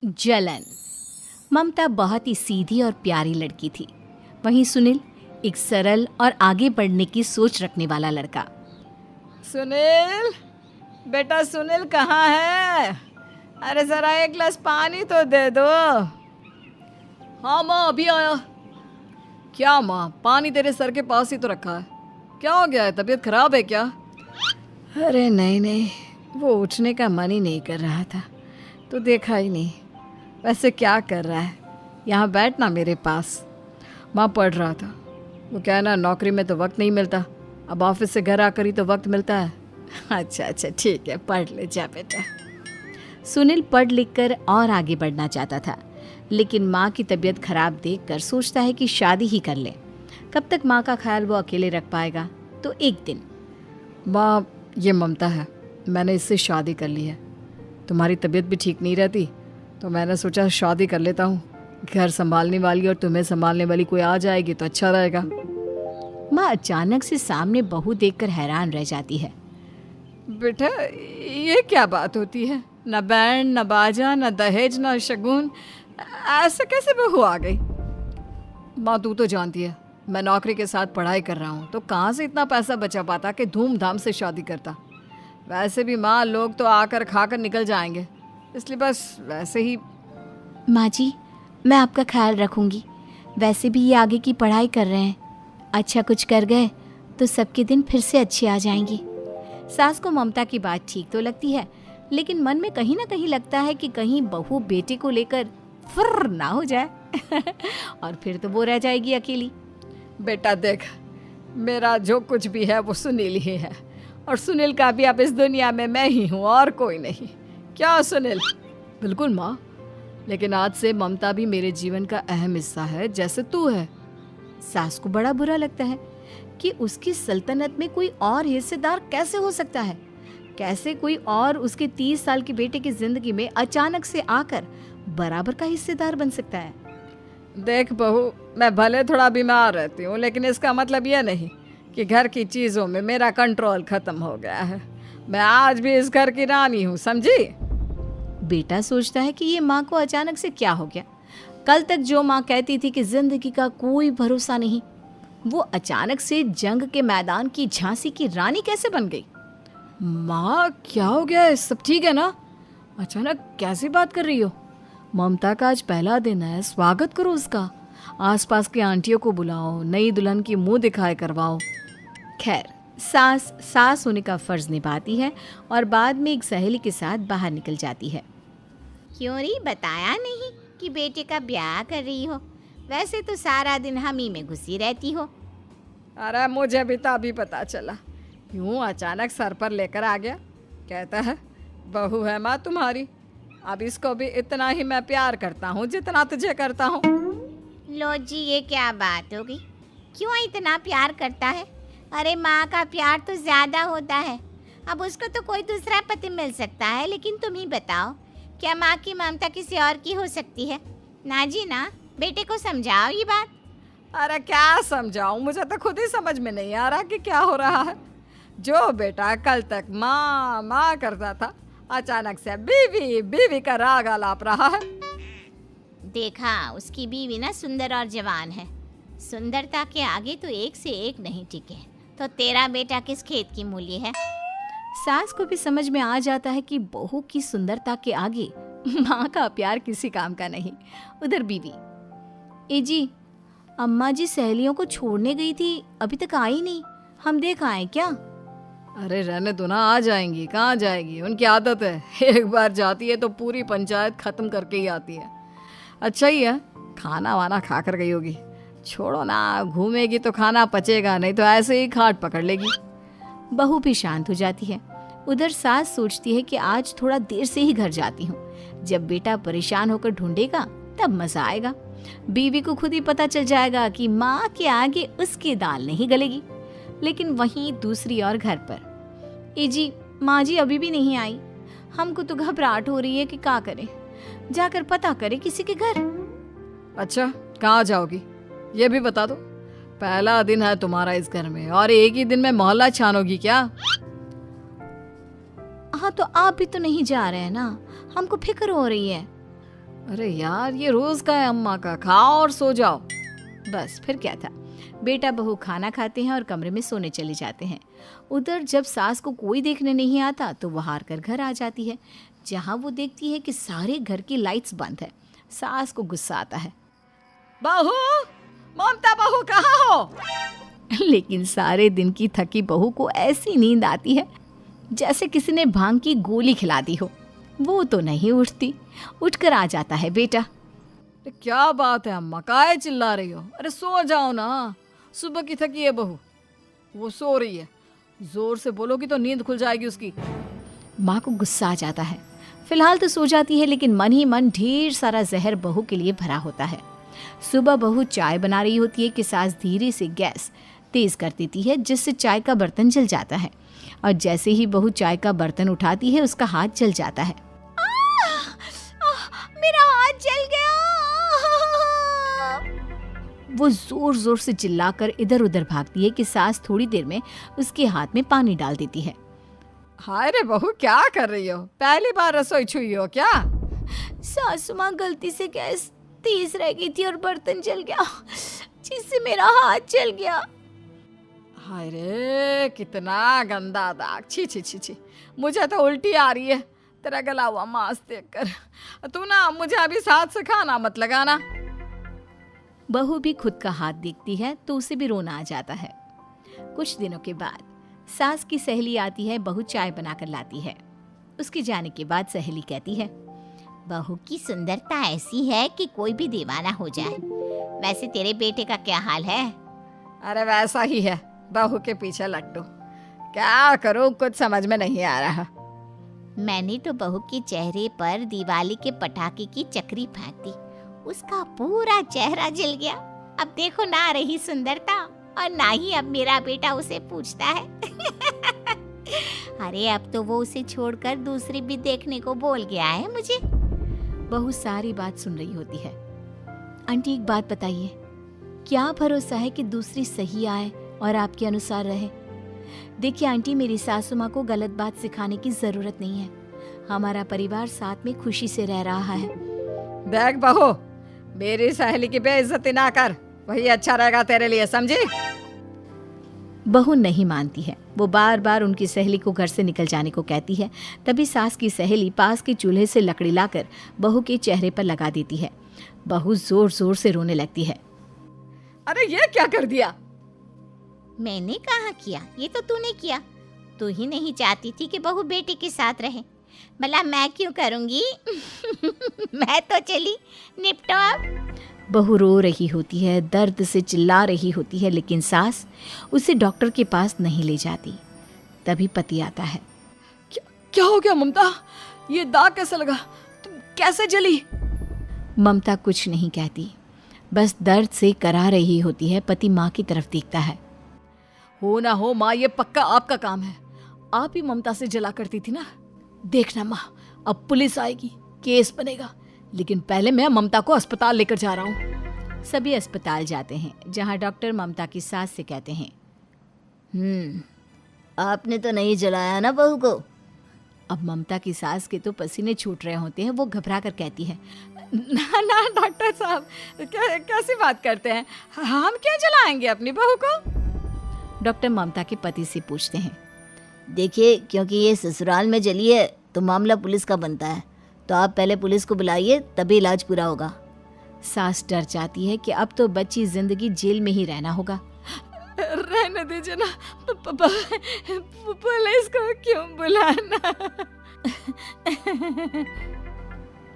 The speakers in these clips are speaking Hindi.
जलन। ममता बहुत ही सीधी और प्यारी लड़की थी। वहीं सुनील एक सरल और आगे बढ़ने की सोच रखने वाला लड़का। सुनील, बेटा सुनील कहाँ है? अरे जरा एक गिलास पानी तो दे दो। हाँ माँ, अभी आया। क्या माँ, पानी तेरे सर के पास ही तो रखा है। क्या हो गया है, तबीयत खराब है क्या? अरे नहीं नहीं, वो उठने का मन ही नहीं कर रहा था, तो देखा ही नहीं। वैसे क्या कर रहा है? यहाँ बैठ ना मेरे पास। माँ पढ़ रहा था। वो क्या है ना, नौकरी में तो वक्त नहीं मिलता, अब ऑफिस से घर आकर ही तो वक्त मिलता है। अच्छा अच्छा ठीक है, पढ़ ले जा बेटा। सुनील पढ़ लिख कर और आगे बढ़ना चाहता था, लेकिन माँ की तबीयत खराब देखकर सोचता है कि शादी ही कर ले। कब तक माँ का ख्याल वो अकेले रख पाएगा? तो एक दिन, माँ ये ममता है, मैंने इससे शादी कर ली है। तुम्हारी तबीयत भी ठीक नहीं रहती, तो मैंने सोचा शादी कर लेता हूँ। घर संभालने वाली और तुम्हें संभालने वाली कोई आ जाएगी तो अच्छा रहेगा। माँ अचानक से सामने बहू देखकर हैरान रह जाती है। बेटा ये क्या बात होती है? न बैंड, न बाजा, न दहेज, न शगुन, ऐसे कैसे बहू आ गई? माँ तू तो जानती है, मैं नौकरी के साथ पढ़ाई कर रहा हूँ, तो कहाँ से इतना पैसा बचा पाता कि धूमधाम से शादी करता। वैसे भी माँ, लोग तो आकर खाकर निकल जाएंगे, इसलिए बस वैसे ही। माँ जी, मैं आपका ख्याल रखूंगी। वैसे भी ये आगे की पढ़ाई कर रहे हैं, अच्छा कुछ कर गए तो सबके दिन फिर से अच्छे आ जाएंगे। सास को ममता की बात ठीक तो लगती है, लेकिन मन में कहीं ना कहीं लगता है कि कहीं बहू बेटे को लेकर फुर्र ना हो जाए और फिर तो वो रह जाएगी अकेली। बेटा देख, मेरा जो कुछ भी है वो सुनील ही है, और सुनील का भी अब इस दुनिया में मैं ही हूँ और कोई नहीं। क्या सुनील? बिल्कुल माँ, लेकिन आज से ममता भी मेरे जीवन का अहम हिस्सा है, जैसे तू है। सास को बड़ा बुरा लगता है कि उसकी सल्तनत में कोई और हिस्सेदार कैसे हो सकता है। कैसे कोई और उसके 30 साल के बेटे की जिंदगी में अचानक से आकर बराबर का हिस्सेदार बन सकता है। देख बहू, मैं भले थोड़ा बीमार रहती हूँ, लेकिन इसका मतलब यह नहीं कि घर की चीज़ों में मेरा कंट्रोल खत्म हो गया है। मैं आज भी इस घर की रानी हूँ, समझी? बेटा सोचता है कि ये माँ को अचानक से क्या हो गया। कल तक जो माँ कहती थी कि जिंदगी का कोई भरोसा नहीं, वो अचानक से जंग के मैदान की झांसी की रानी कैसे बन गई? माँ क्या हो गया है? सब ठीक है ना? अचानक कैसी बात कर रही हो? ममता का आज पहला दिन है, स्वागत करो उसका। आसपास की आंटियों को बुलाओ, नई दुल्हन की मुंह दिखाए करवाओ। खैर, सास होने का फर्ज निभाती है और बाद में एक सहेली के साथ बाहर निकल जाती है। क्यों री, बताया नहीं कि बेटे का ब्याह कर रही हो? वैसे तो सारा दिन हम ही में घुसी रहती हो। अरे मुझे भी तो अभी पता चला, यूं अचानक सर पर लेकर आ गया। कहता है बहू है माँ तुम्हारी, अब इसको भी इतना ही मैं प्यार करता हूँ जितना तुझे करता हूँ। लो जी, ये क्या बात हो गई? क्यों इतना प्यार करता है? अरे माँ का प्यार तो ज़्यादा होता है। अब उसको तो कोई दूसरा पति मिल सकता है, लेकिन तुम ही बताओ, क्या माँ की ममता किसी और की हो सकती है? ना जी ना, बेटे को समझाओ ये बात। अरे क्या समझाऊं, मुझे तो खुद ही समझ में नहीं आ रहा कि क्या हो रहा है। जो बेटा कल तक माँ माँ करता था, अचानक से बीवी बीवी का राग आलाप रहा है। देखा, उसकी बीवी ना सुंदर और जवान है। सुंदरता के आगे तो एक से एक नहीं टिके, तो तेरा बेटा किस खेत की मूली है? सास को भी समझ में आ जाता है कि बहू की सुंदरता के आगे माँ का प्यार किसी काम का नहीं। उधर बीवी, ए जी, अम्मा जी सहेलियों को छोड़ने गई थी, अभी तक आई नहीं, हम देख आए क्या? अरे रहने दो ना, आ जाएंगी। कहाँ जाएगी, उनकी आदत है, एक बार जाती है तो पूरी पंचायत खत्म करके ही आती है। अच्छा ही है, खाना वाना खा कर गई होगी। छोड़ो ना, घूमेगी तो खाना पचेगा, नहीं तो ऐसे ही खाट पकड़ लेगी। बहू भी शांत हो जाती है। उधर सास सोचती है कि आज थोड़ा देर से ही घर जाती हूँ, जब बेटा परेशान होकर ढूंढेगा तब मजा आएगा। बीवी को खुद ही पता चल जाएगा कि माँ के आगे उसकी दाल नहीं गलेगी। लेकिन वहीं दूसरी ओर घर पर, ए जी, माँ जी अभी भी नहीं आई, हमको तो घबराहट हो रही है कि क्या करें, जाकर पता करें किसी के घर। अच्छा, कहाँ जाओगी ये भी बता दो। पहला दिन है तुम्हारा इस घर में और एक ही दिन में मोहल्ला छानोगी क्या? हाँ, तो आप भी तो नहीं जा रहे हैं ना, हमको फिक्र हो रही है। अरे यार, ये रोज का है अम्मा का, खाओ और सो जाओ। बस फिर क्या था। बेटा बहू खाना खाते हैं और कमरे में सोने चले जाते हैं। उधर जब सास को कोई देखने नहीं आता तो वो हार कर घर आ जाती है, जहाँ वो देखती है कि सारे घर की लाइट्स बंद है। सास को गुस्सा आता है। बहू, ममता बहू कहाँ हो? लेकिन सारे दिन की थकी बहू को ऐसी नींद आती है जैसे किसी ने भांग की गोली खिला दी हो। वो तो नहीं उठती। उठकर आ जाता है बेटा। अरे क्या बात है अम्मा, काहे चिल्ला रही हो? अरे सो जाओ ना, सुबह की थकी है बहू, वो सो रही है। जोर से बोलोगी तो नींद खुल जाएगी उसकी। माँ को गुस्सा आ जाता है। फिलहाल तो सो जाती है, लेकिन मन ही मन ढेर सारा जहर बहू के लिए भरा होता है। सुबह बहू चाय बना रही होती है कि सास धीरे से गैस तेज कर देती है, जिससे चाय का बर्तन जल जाता है। और जैसे ही बहू चाय का बर्तन उठाती है, उसका हाथ जल जाता है। मेरा हाथ जल गया। वो जोर जोर से चिल्लाकर इधर उधर भागती है कि सास थोड़ी देर में उसके हाथ में पानी डाल देती है। हाय रे बहू, क्या कर रही हो? पहली बार रसोई छुई हो क्या? सासू माँ गलती से गैस तेज रह गई थी और बर्तन जल गया, जिससे मेरा हाथ जल गया। हाय रे, कितना गंदा दाग। छी छी छी छी, मुझे तो उल्टी आ रही है तेरा गला हुआ मांस देखकर। तू ना मुझे अभी साथ से खाना मत लगाना। बहू भी खुद का हाथ देखती है तो उसे भी रोना आ जाता है। कुछ दिनों के बाद सास की सहेली आती है, बहू चाय बनाकर लाती है। उसके जाने के बाद सहेली कहती है, बहू की सुंदरता ऐसी है कि कोई भी दीवाना हो जाए। वैसे तेरे बेटे का क्या हाल है? अरे वैसा ही है, बहू के पीछे लट्टू। क्या करूं, कुछ समझ में नहीं आ रहा। मैंने तो बहू के चेहरे पर दिवाली के पटाखे की चक्री फेंक दी, उसका पूरा चेहरा जल गया। अब देखो ना रही सुंदरता, और ना ही अब मेरा बेटा उसे पूछता है। अरे अब तो वो उसे छोड़कर दूसरी भी देखने को बोल गया है मुझे। बहू सारी बात सुन रही होती है। आंटी एक बात बताइए, क्या भरोसा है कि दूसरी सही आए और आपके अनुसार रहे? देखिए आंटी, मेरी सासू माँ को गलत बात सिखाने की जरूरत नहीं है। हमारा परिवार साथ में खुशी से रह रहा है। देख बहू, मेरी सहेली की बेइज्जती ना कर, वही अच्छा रहेगा तेरे लिए, समझी? बहू नहीं मानती है। वो बार बार उनकी सहेली को घर से निकल जाने को कहती है। तभी सास की सहेली पास के चूल्हे से लकड़ी लाकर बहू के चेहरे पर लगा देती है। बहू जोर जोर से रोने लगती है। अरे ये क्या कर दिया? मैंने कहाँ किया, ये तो तूने किया। तू ही नहीं चाहती थी कि बहू बेटे के साथ रहे, भला मैं क्यों करूँगी? मैं तो चली, निपटो अब। बहू रो रही होती है, दर्द से चिल्ला रही होती है, लेकिन सास उसे डॉक्टर के पास नहीं ले जाती। तभी पति आता है। क्या हो गया ममता? ये दाग कैसे लगा? तुम कैसे जली? ममता कुछ नहीं कहती, बस दर्द से करा रही होती है। पति माँ की तरफ देखता है। हो ना हो माँ, ये पक्का आपका काम है। आप ही ममता से जला करती थी ना। देखना माँ, अब पुलिस आएगी, केस बनेगा, लेकिन पहले मैं ममता को अस्पताल लेकर जा रहा हूँ। सभी अस्पताल जाते हैं, जहाँ डॉक्टर ममता की सास से कहते हैं, आपने तो नहीं जलाया ना बहू को? अब ममता की सास के तो पसीने छूट रहे होते हैं। वो घबरा कर कहती है, ना ना डॉक्टर साहब, कैसी बात करते हैं? हम क्या जलाएंगे अपनी बहू को? डॉक्टर ममता के पति से पूछते हैं। देखिए, क्योंकि ये ससुराल में जली है तो मामला पुलिस का बनता है, तो आप पहले पुलिस को बुलाइए, तभी इलाज पूरा होगा। सास डर जाती है कि अब तो बच्ची जिंदगी जेल में ही रहना होगा। रहने दीजिए ना, पुलिस को क्यों बुलाना?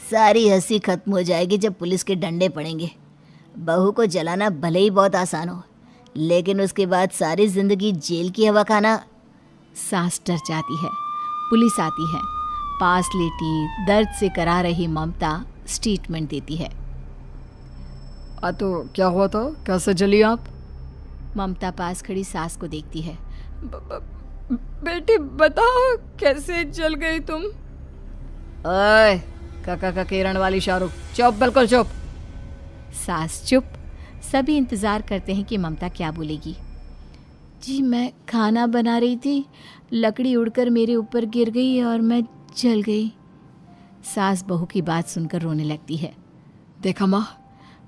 सारी हंसी खत्म हो जाएगी जब पुलिस के डंडे पड़ेंगे। बहू को जलाना भले ही बहुत आसान हो, लेकिन उसके बाद सारी जिंदगी जेल की हवा खाना। सास डर जाती है। पुलिस आती है। पास लेटी दर्द से करा रही ममता स्टेटमेंट देती है। तो क्या हुआ था? कैसे जली आप? ममता पास खड़ी सास को देखती है। बेटी बताओ, कैसे जल गई तुम? ओए, काका का किरण वाली शाहरुख, चुप, बिल्कुल चुप। सास चुप। सभी इंतजार करते हैं कि ममता क्या बोलेगी। जी मैं खाना बना रही थी, लकड़ी उड़कर मेरे ऊपर गिर गई और मैं जल गई। सास बहू की बात सुनकर रोने लगती है। देखा माँ,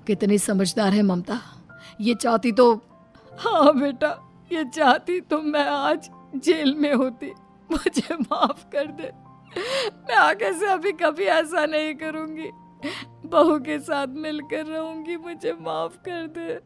कितनी समझदार है ममता। ये चाहती तो, हाँ बेटा, ये चाहती तो मैं आज जेल में होती। मुझे माफ कर दे, मैं आगे से अभी कभी ऐसा नहीं करूंगी। बहू के साथ मिलकर रहूंगी, मुझे माफ कर दे।